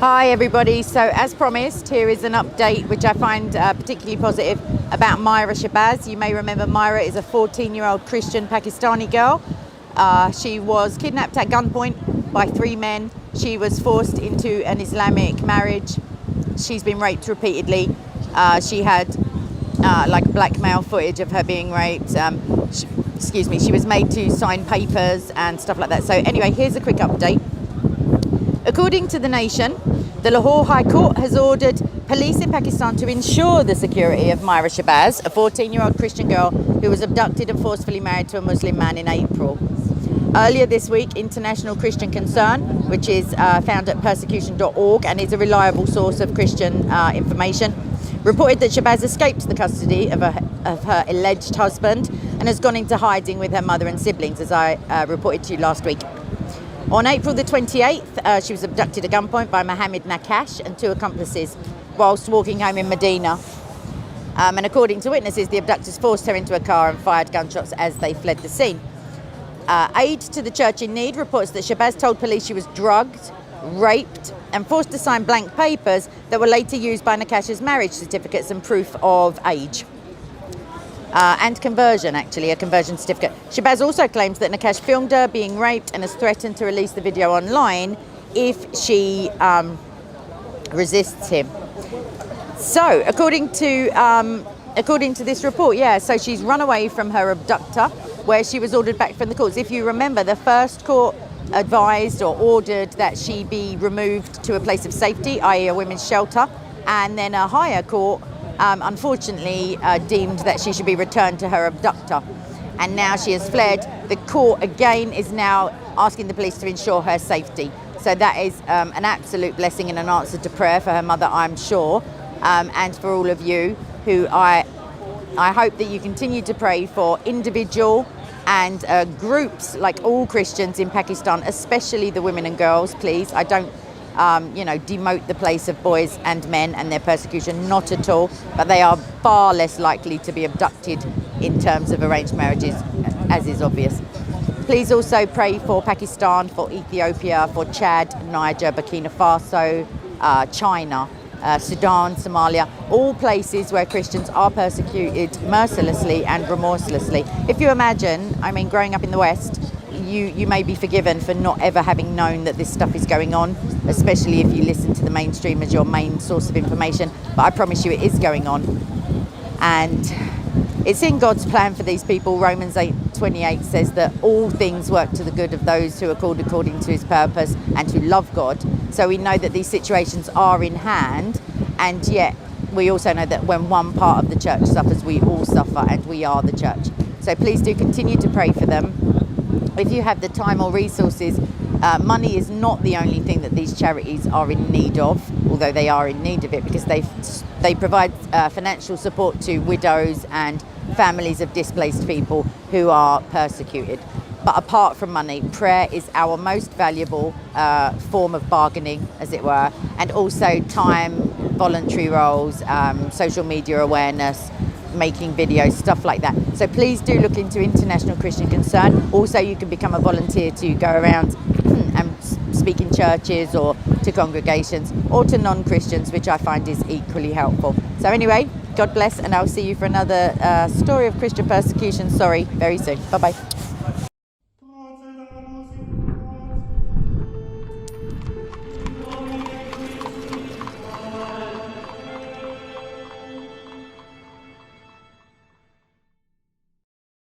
Hi everybody, so as promised, here is an update which I find particularly positive about Myra Shahbaz. You may remember Myra is a 14-year-old Christian Pakistani girl. She was kidnapped at gunpoint by 3 men. She was forced into an Islamic marriage. She's been raped repeatedly. She had blackmail footage of her being raped. She was made to sign papers and stuff like that. So anyway, here's a quick update. According to The Nation, the Lahore High Court has ordered police in Pakistan to ensure the security of Myra Shahbaz, a 14-year-old Christian girl who was abducted and forcefully married to a Muslim man in April. Earlier this week, International Christian Concern, which is found at persecution.org and is a reliable source of Christian information, reported that Shahbaz escaped the custody of her alleged husband and has gone into hiding with her mother and siblings, as I reported to you last week. On April the 28th, she was abducted at gunpoint by Mohammed Nakash and 2 accomplices whilst walking home in Medina. And according to witnesses, the abductors forced her into a car and fired gunshots as they fled the scene. Aid to the Church in Need reports that Shahbaz told police she was drugged, raped and forced to sign blank papers that were later used by Nakash's marriage certificates and proof of age. And conversion, actually, a conversion certificate. Shahbaz also claims that Nakash filmed her being raped and has threatened to release the video online if she resists him. So, according to this report, so she's run away from her abductor, where she was ordered back from the courts. If you remember, the first court advised or ordered that she be removed to a place of safety, i.e. a women's shelter, and then a higher court unfortunately deemed that she should be returned to her abductor, and now she has fled. The court again is now asking the police to ensure her safety. So that is an absolute blessing and an answer to prayer for her mother, I'm sure, and for all of you who I hope that you continue to pray for individual and groups, like all Christians in Pakistan, especially the women and girls, please. I don't demote the place of boys and men and their persecution, not at all, but they are far less likely to be abducted in terms of arranged marriages, as is obvious. Please also pray for Pakistan, for Ethiopia, for Chad, Niger, Burkina Faso, China, Sudan, Somalia, all places where Christians are persecuted mercilessly and remorselessly. If you imagine, growing up in the West, you may be forgiven for not ever having known that this stuff is going on, especially if you listen to the mainstream as your main source of information. But I promise you it is going on. And it's in God's plan for these people. Romans 8:28 says that all things work to the good of those who are called according to his purpose and who love God. So we know that these situations are in hand, and yet we also know that when one part of the church suffers, we all suffer, and we are the church. So please do continue to pray for them. If you have the time or resources, money is not the only thing that these charities are in need of, although they are in need of it because they provide financial support to widows and families of displaced people who are persecuted. But apart from money, prayer is our most valuable form of bargaining, as it were, and also time, voluntary roles, social media awareness, making videos, stuff like that. So please do look into International Christian Concern. Also, you can become a volunteer to go around and speak in churches or to congregations or to non-Christians, which I find is equally helpful. So anyway, God bless, and I'll see you for another story of Christian persecution, very soon. Bye-bye.